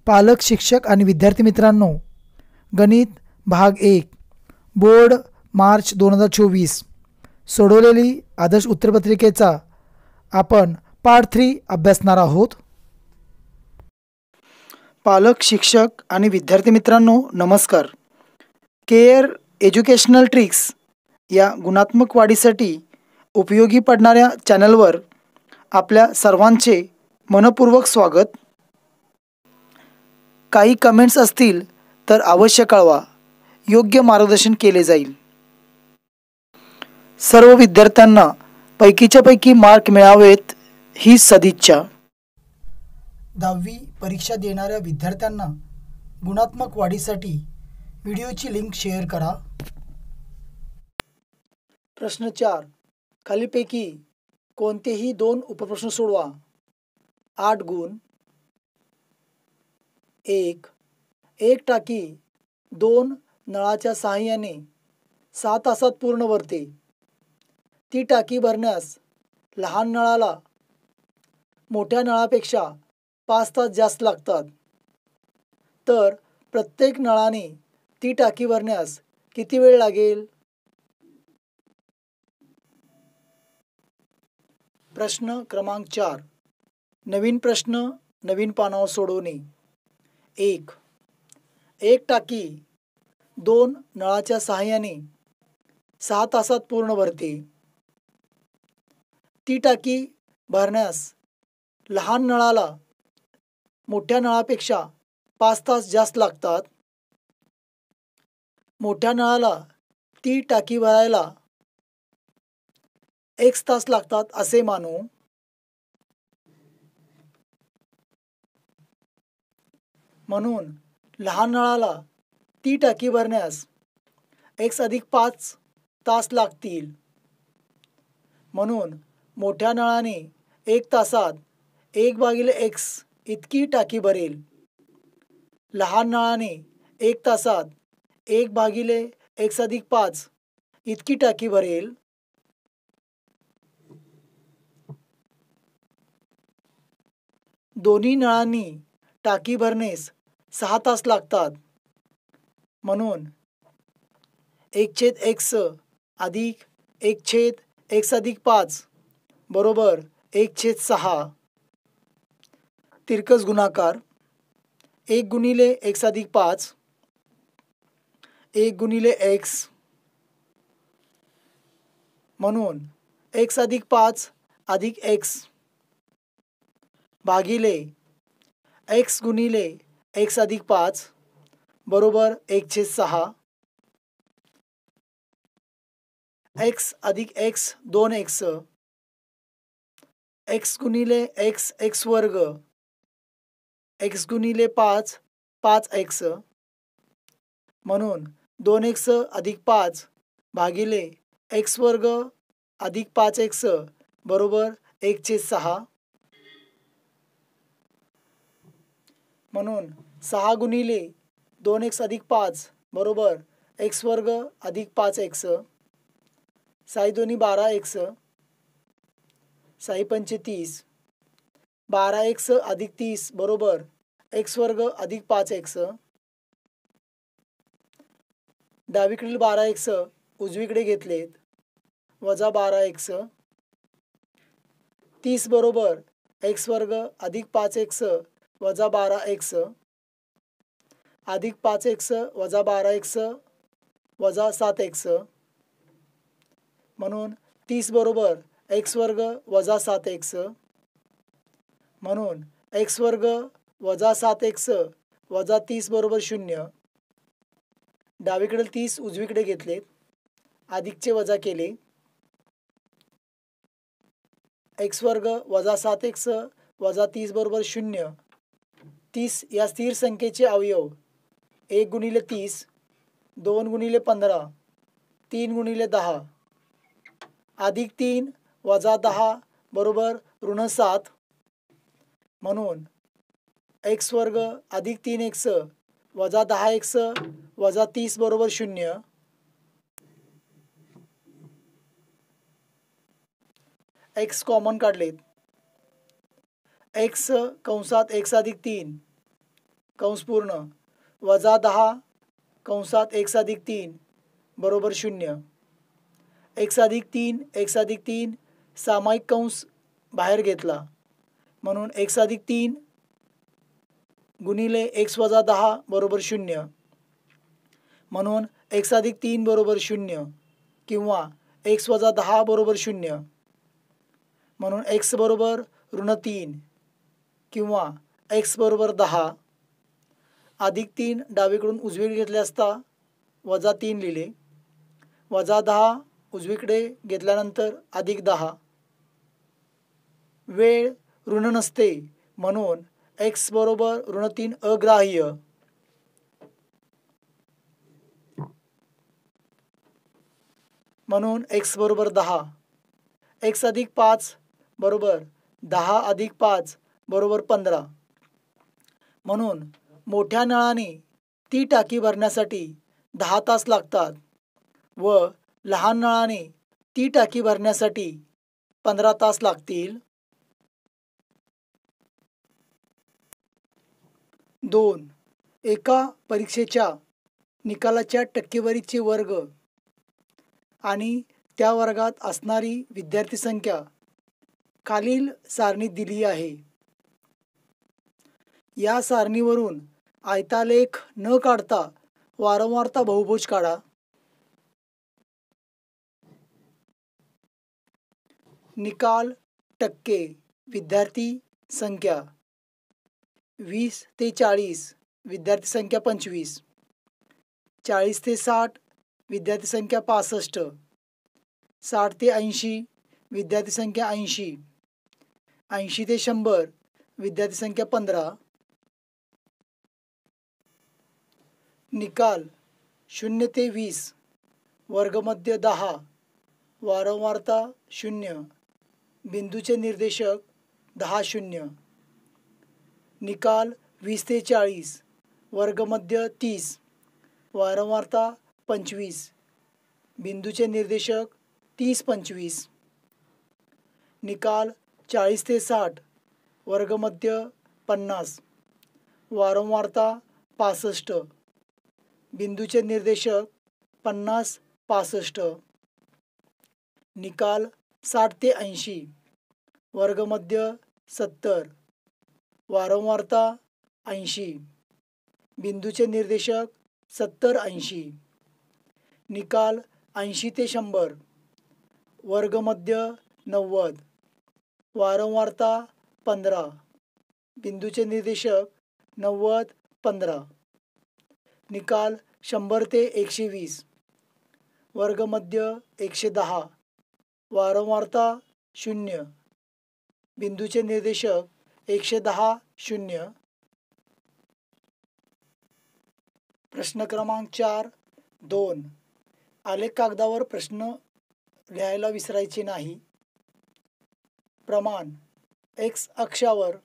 पालक, शिक्षक आणि विद्यार्थी मित्रांनो, गणित भाग 1 बोर्ड मार्च 2024 सोडवलेली आदर्श उत्तरपत्रिकेचा आपण पार्ट 3 अभ्यासणार आहोत. पालक, शिक्षक आणि विद्यार्थी मित्रांनो नमस्कार. केअर एज्युकेशनल ट्रिक्स या गुणात्मक वाढीसाठी उपयोगी पडणाऱ्या चॅनलवर आपल्या सर्वांचे मनपूर्वक स्वागत. काही कमेंट्स असतील तर अवश्य कळवा, योग्य मार्गदर्शन केले जाईल. सर्व विद्यार्थ्यांना पैकीच्या पैकी मार्क मिळावेत ही सदिच्छा. 10वी परीक्षा देणाऱ्या विद्यार्थ्यांना गुणात्मक वाढीसाठी व्हिडिओची लिंक शेअर करा. प्रश्न 4. खालीलपैकी कोणतेही 2 उपप्रश्न सोडवा. 8 गुण. 1 टाकी 2 नळाच्या साहाय्याने 6 तासात पूर्ण भरते. ती टाकी भरण्यास लहान नळाला मोठ्या नळापेक्षा 5 तास जास्त लागतात. तर प्रत्येक नळाने ती टाकी भरण्यास किती वेळ लागेल? प्रश्न क्रमांक 4. नवीन प्रश्न नवीन पानावर सोडवणे. 1 टाकी 2 नळाच्या साहाय्याने 6 तासात पूर्ण भरते. ती टाकी भरण्यास लहान नळाला मोठ्या नळापेक्षा 5 तास जास्त लागतात. मोठ्या नळाला ती टाकी भरायला X तास लागतात असे मानू. म्हणून लहान नळाला ती टाकी भरण्यास X + 5 तास लागतील. म्हणून मोठ्या नळाने 1 तासात 1/x इतकी टाकी भरेल. लहान नळाने 1 तासात 1/x + 5 इतकी टाकी भरेल. दोन्ही नळांनी टाकी भरण्यास 6 तास लागतात. म्हणून 1/x अधिक 1/x + 5 बरोबर 1/6. तिरकस गुणाकार. 1 गुणिले x + 5 1 गुणिले x. म्हणून x + 5 अधिक x भागिले x गुणिले x + 5 बरोबर 1/6. x अधिक x 2x. x गुणिले x x² x गुणिले 5 5x. म्हणून 2x अधिक 5 भागिले x² अधिक 5x बरोबर 1/6. म्हणून 6 गुणिले 2x अधिक 5 बरोबर x² अधिक 5x. 6 × 2 = 12x. 6 × 5 = 30. 12x अधिक 30 बरोबर x² अधिक 5x. डावीकडील 12x उजवीकडे घेतलेत वजा 12x. 30 बरोबर x² अधिक 5x वजा 12x अधिक 5x वजा 12x वजा 7x. म्हणून 30 बरोबर x² वजा 7x. म्हणून x² वजा 7x वजा 30 बरोबर 0. डावीकडील 30 उजवीकडे घेतलेत, अधिकचे वजा केले. x² वजा 7x वजा 30 बरोबर 0. 30 या स्थिर संख्येचे अवयव 1 गुणिले 30 2 गुणिले 15 3 गुणिले 10 अधिक 3 वजा 10 बरोबर -7. म्हणून x² अधिक 3x वजा 10x वजा 30 बरोबर 0. x कॉमन काढलेत. x कंसात x अधिक 3 कंस पूर्ण वजा 10 कंसात x+3 बरोबर 0. x+3 सामायिक कंस बाहेर घेतला म्हणून x+3 गुणिले x-10 बरोबर 0. म्हणून x+3 बरोबर 0 किंवा x-10 बरोबर 0. म्हणून x बरोबर -3 किंवा x बरोबर 10. +3 डावीकडून उजवीकडे घेतले असता -3 लिहिले. -10 उजवीकडे घेतल्यानंतर +10. वेळ ऋण नसते म्हणून x बरोबर -3 अग्राह्य. म्हणून x बरोबर 10. x+5 बरोबर 10 + 5 बरोबर 15. म्हणून मोठ्या नळाने ती टाकी भरण्यासाठी 10 तास लागतात व लहान नळाने ती टाकी भरण्यासाठी 15 तास लागतील. 2. एका परीक्षेच्या निकालाच्या टक्केवारीचे वर्ग आणि त्या वर्गात असणारी विद्यार्थी संख्या खालील सारणीत दिली आहे. या सारणीवरून आयतालेख न काढता वारंवारता बहुभुज काढा. निकाल टक्के विद्यार्थी संख्या 20 ते 40 विद्यार्थी संख्या 25. 40 ते 60 विद्यार्थी संख्या 65. 60 ते 80 विद्यार्थी संख्या 80. 80 ते 100 विद्यार्थी संख्या 15. निकाल 0 ते 20 वर्गमध्य 10 वारंवारता 0 बिंदूचे निर्देशक 10 0. निकाल 20 ते 40 वर्गमध्य 30 वारंवारता 25 बिंदूचे निर्देशक 30 25. निकाल 40 ते 60 वर्गमध्य 50 वारंवारता 65 बिंदूचे निर्देशक 50 65. निकाल 60 ते 80 वर्गमध्य 70 वारंवारता 80 बिंदूचे निर्देशक 70 80. निकाल 80 ते 100 वर्गमध्य 90 वारंवारता 15 बिंदूचे निर्देशक 90 15. निकाल 100 ते 120 वर्गमध्य 110 वारंवारता 0 बिंदूचे निर्देशक 110 0. प्रश्न क्रमांक 4 2. आलेख कागदावर प्रश्न लिहायला विसरायचे नाही. प्रमाण x अक्षावर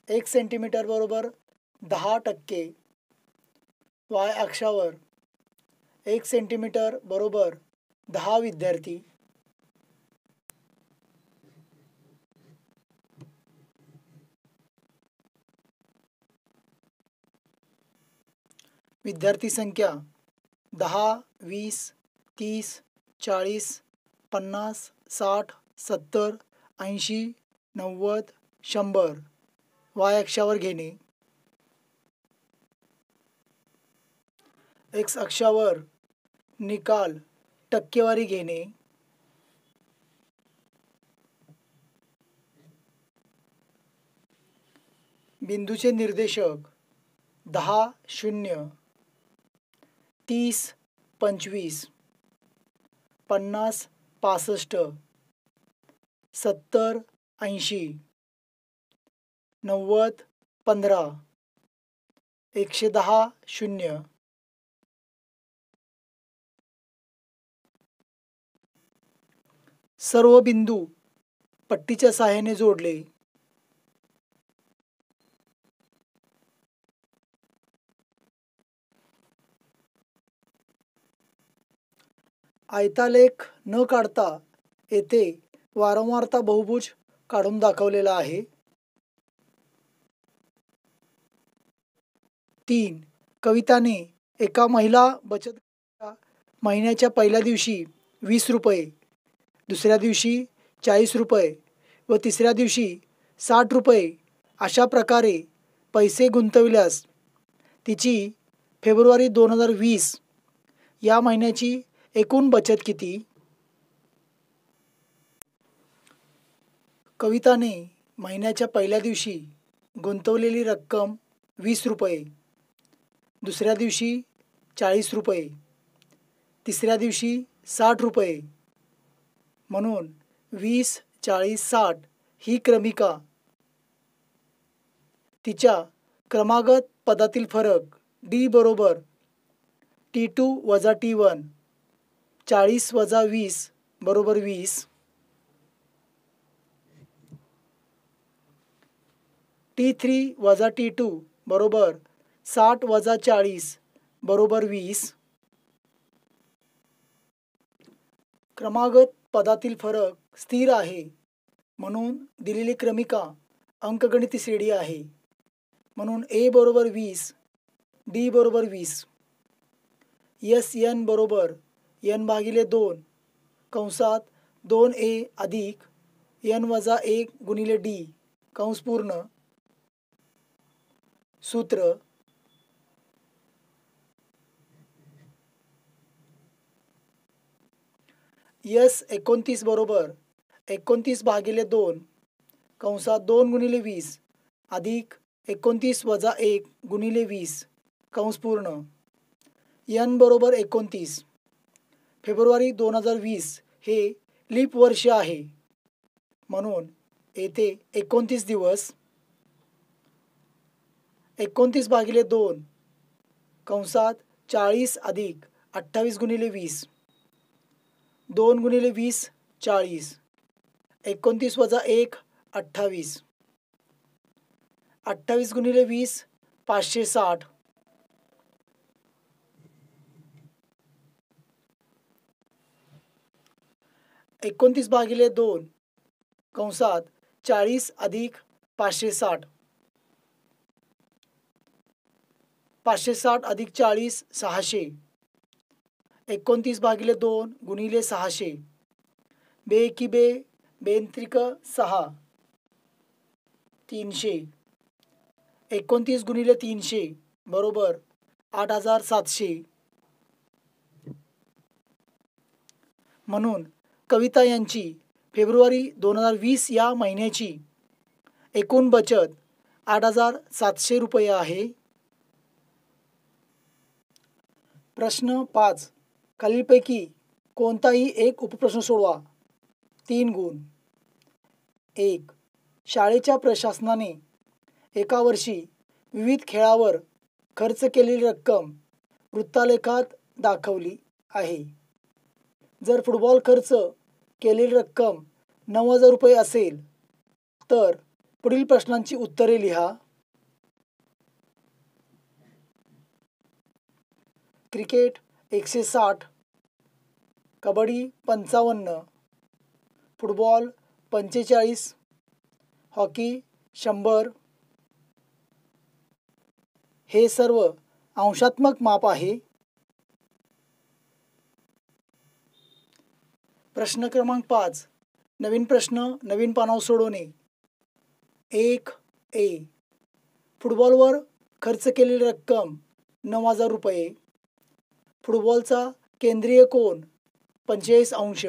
1 सेंटीमीटर बरोबर 10%, y अक्षावर 1 सेंटीमीटर बरोबर 10 विद्यार्थी. विद्यार्थी संख्या 10 20 30 40 50 60 70 80 90 100 y अक्षावर घेणे. x अक्षावर निकाल टक्केवारी घेणे. बिंदूचे निर्देशक 10 0 30 25 50 65 70 80 90 15 110 0. सर्व बिंदू पट्टीच्या सहाय्याने जोडले. आयतालेख न काढता येथे वारंवारता बहुभुज काढून दाखवलेला आहे. 3. कविताने एका महिला बचत गटाच्या महिन्याच्या पहिल्या दिवशी 20 रुपये, दुसऱ्या दिवशी 40 रुपये व तिसऱ्या दिवशी 60 रुपये अशा प्रकारे पैसे गुंतविल्यास तिची फेब्रुवारी 2020 या महिन्याची एकूण बचत किती? कविताने महिन्याच्या पहिल्या दिवशी गुंतवलेली रक्कम 20 रुपये, दुसऱ्या दिवशी 40 रुपये, तिसऱ्या दिवशी 60 रुपये, म्हणून 20, 40, 60 ही क्रमिका तिच्या क्रमागत पदातील फरक D बरोबर T2 वजा T1, 40 वजा 20 बरोबर 20, T3 वजा T2 बरोबर 60 वजा 40 बरोबर 20. क्रमागत पदातील फरक स्थिर आहे म्हणून दिलेली क्रमिका अंकगणिती श्रेणी आहे. म्हणून A बरोबर 20, D बरोबर 20, SN बरोबर N भागिले 2 कंसात 2A अधिक N वजा 1 गुणिले D कंस पूर्ण. सूत्र S29 बरोबर 29 भागिले 2 कंसात 2 गुणिले 20 अधिक 29 वजा 1 गुणिले 20 कंस पूर्ण. N बरोबर 29. फेब्रुवारी 2020 हे लीप वर्ष आहे म्हणून येथे 29 दिवस. 29 भागिले 2 कंसात 40 अधिक 28 गुणिले 20, 2 गुणिले 20 40, 29 वजा 1 28, 28 गुणिले 20 560, 29 भागिले 2 कंसात 40 अधिक 560, 560 अधिक 40 600, 29 भागिले 2 गुणिले 600, बे एकी बे, बेन त्रिक 6, 300, 29 गुणिले 300 बरोबर 8700. म्हणून कविता यांची फेब्रुवारी 2020 या महिन्याची एकूण बचत 8700 रुपये आहे. प्रश्न 5. खालीलपैकी कोणताही एक उपप्रश्न सोडवा. 3 गुण. 1. शाळेच्या प्रशासनाने एका वर्षी विविध खेळावर खर्च केलेली रक्कम वृत्तालेखात दाखवली आहे. जर फुटबॉल खर्च केलेली रक्कम 9000 रुपये असेल तर पुढील प्रश्नांची उत्तरे लिहा. Cricket 160, kabaddi 55, football 45, hockey 100. हे सर्व अंशात्मक माप आहे. प्रश्न क्रमांक 5. नवीन प्रश्न नवीन पानावर सोडवणे. 1A. फुटबॉलवर खर्च केलेली रक्कम 9000 रुपये. फुटबॉलचा केंद्रीय कोन 45 अंश.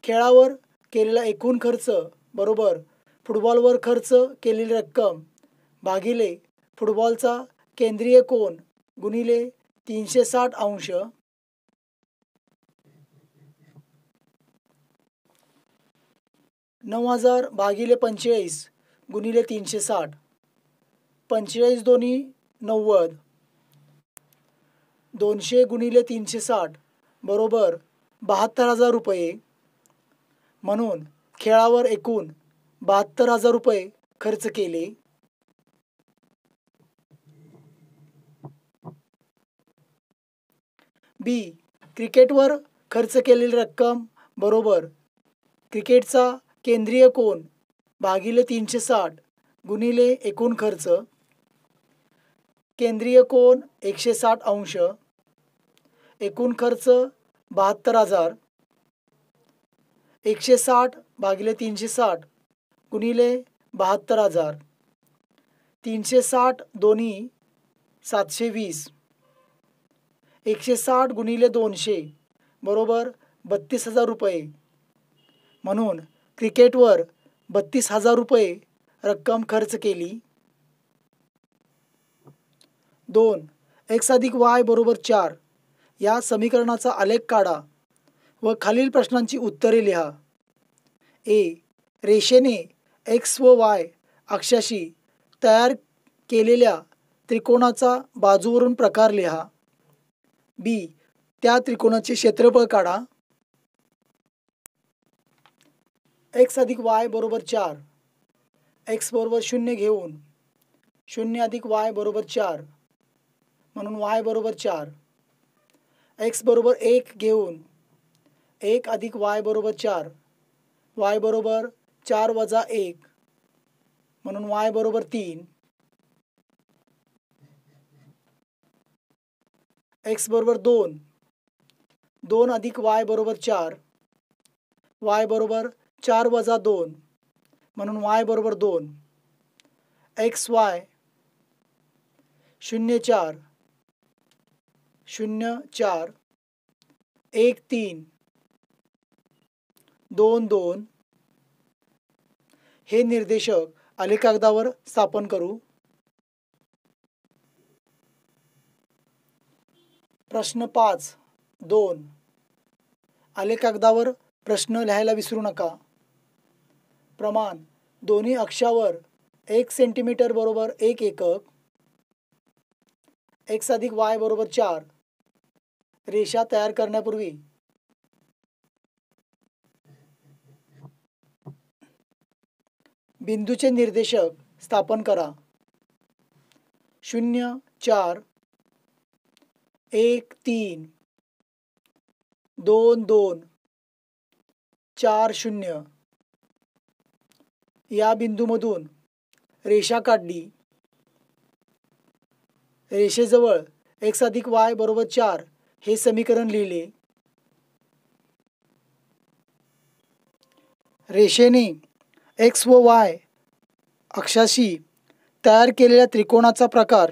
खेळावर केलेला एकूण खर्च बरोबर फुटबॉलवर खर्च केलेली रक्कम भागिले फुटबॉलचा केंद्रीय कोन गुणिले 360 अंश. $9000 भागिले 45 गुणिले 360. 45 दोन्ही 90. 200 गुणिले 360 बरोबर 72,000 रुपये. म्हणून खेळावर एकूण 72,000 रुपये खर्च केले. बी. क्रिकेटवर खर्च केलेली रक्कम बरोबर क्रिकेटचा केंद्रीय कोन भागिले 360 गुणिले एकूण खर्च. केंद्रीय कोन 160 अंश, एकूण खर्च 72,000, 160 भागिले 360 गुणिले 72,000, 360 दोन्ही 720, 160 गुणिले 200 बरोबर 32,000 रुपये. म्हणून क्रिकेटवर 32,000 रुपये रक्कम खर्च केली. 2. x अधिक y बरोबर 4 या समीकरणाचा आलेख काढा व खालील प्रश्नांची उत्तरे लिहा. a. रेषेने x व y अक्षाशी तयार केलेल्या त्रिकोणाचा बाजूवरून प्रकार लिहा. b. त्या त्रिकोणाचे क्षेत्रफळ काढा. x अधिक y बरोबर 4, x बरोबर 0 घेऊन 0 अधिक y बरोबर 4 म्हणून y बरोबर 4, x बरोबर 1 घेऊन 1 अधिक y बरोबर 4, y बरोबर 4 वजा 1 म्हणून y बरोबर 3, x बरोबर 2, 2 अधिक y बरोबर 4, y बरोबर 4 वजा 2 म्हणून y बरोबर 2, x y 0 4 0 4 1 3 2 2 हे निर्देशक आलेखकागदावर स्थापन करू. प्रश्न 5 2. आलेखकागदावर प्रश्न लिहायला विसरू नका. प्रमाण दोन्ही अक्षावर 1 सेंटीमीटर बरोबर 1 एकक, x अधिक y बरोबर 4. रेषा तयार करण्यापूर्वी बिंदूचे निर्देशक स्थापन करा. 0 4 1 3 2 2 4 0 या बिंदूमधून रेषा काढली. रेषेजवळ x अधिक y बरोबर 4 हे समीकरण लिहिले. रेषेने x व y अक्षाशी तयार केलेल्या त्रिकोणाचा प्रकार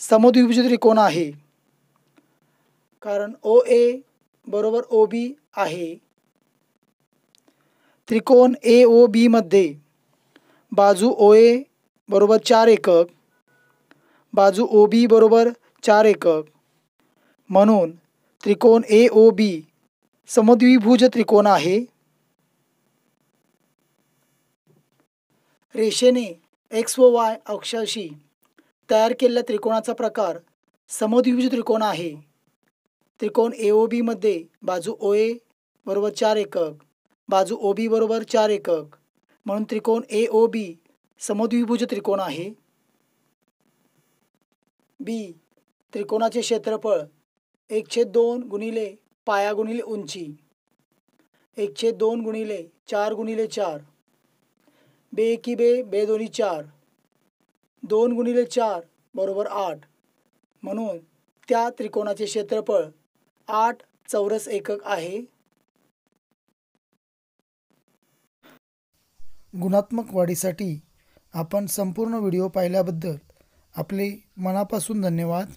समद्विभुज त्रिकोण आहे, कारण OA बरोबर OB आहे. त्रिकोण AOB मध्ये बाजू OA बरोबर 4 एकक, बाजू OB बरोबर 4 एकक, म्हणून त्रिकोण AOB समद्विभुज त्रिकोण आहे. रेषेने x व y अक्षाशी तयार केलेल्या त्रिकोणाचा प्रकार समद्विभुज त्रिकोण आहे. त्रिकोण AOB मध्ये बाजू OA बरोबर 4 एकक, बाजू OB बरोबर 4 एकक, म्हणून त्रिकोण AOB समद्विभुज त्रिकोण आहे. B. त्रिकोणाचे क्षेत्रफळ 1/2 गुणिले पाया गुणिले उंची, 1/2 गुणिले 4 गुणिले 4, बे एकी बे, बे दोन्ही 4, 2 गुणिले 4 बरोबर 8, म्हणून त्या त्रिकोणाचे क्षेत्रफळ 8 चौरस एकक आहे. गुणात्मक वाढीसाठी आपण संपूर्ण व्हिडिओ पाहिल्याबद्दल आपले मनापासून धन्यवाद.